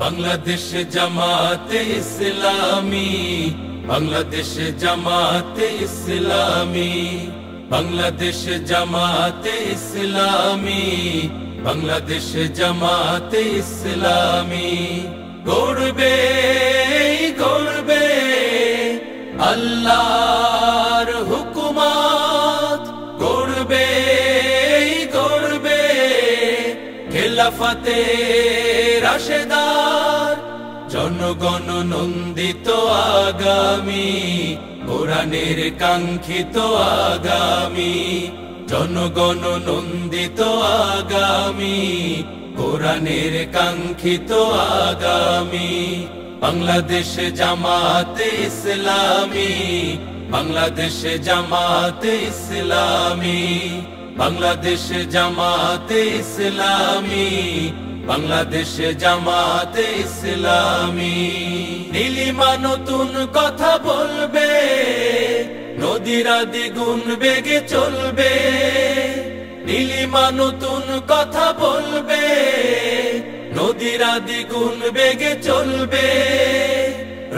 বাংলাদেশ জামাতে ইসলামী, বাংলাদেশ জামাতে ইসলামী, বাংলাদেশ জামাতে ইসলামী, বাংলাদেশ জামাতে ইসলামী। গড়বে গড়বে আল্লাহর হুকুমত, গড়বে গড়বে খেলাফতে রাশেদার, জনগণ নন্দিত আগামী, কোরআনের কাঙ্ক্ষিত আগামী, জনগণ নন্দিত আগামী, কোরআনের কাঙ্ক্ষিত আগামী। বাংলাদেশ জামাতে ইসলামী, বাংলাদেশ জামাতে ইসলামী, বাংলাদেশ জামাতে ইসলামী, বাংলাদেশ জামাতে ইসলামী। নীলিমা নতুন কথা বলবে, নদীরা দ্বিগুণ বেগে চলবে। নীলিমা নতুন কথা বলবে, নদীরা দ্বিগুণ বেগে চলবে।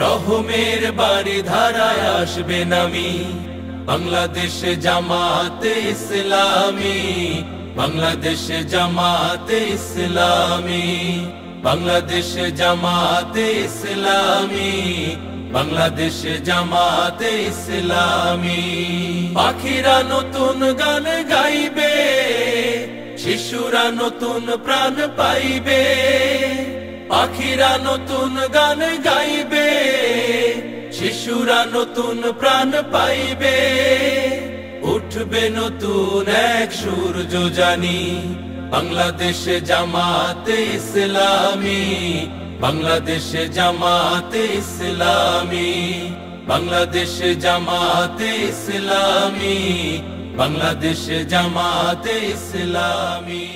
রহমের বাড়ি ধারায় আসবে নামি, বাংলাদেশ জামাতে ইসলামী, বাংলাদেশ জামাতে ইসলামী, বাংলাদেশ জামাতে ইসলামী, বাংলাদেশ জামাতে ইসলামী। পাখিরা নতুন গান গাইবে, শিশুরা নতুন প্রাণ পাইবে। পাখিরা নতুন গান গাইবে, শিশুরা নতুন প্রাণ পাইবে। উঠবে নতুন এক সূর্য জানি, বাংলাদেশ জামাতে ইসলামী, বাংলাদেশ জামাতে ইসলামী, বাংলাদেশ জামাতে ইসলামী, বাংলাদেশ জামাতে ইসলামী।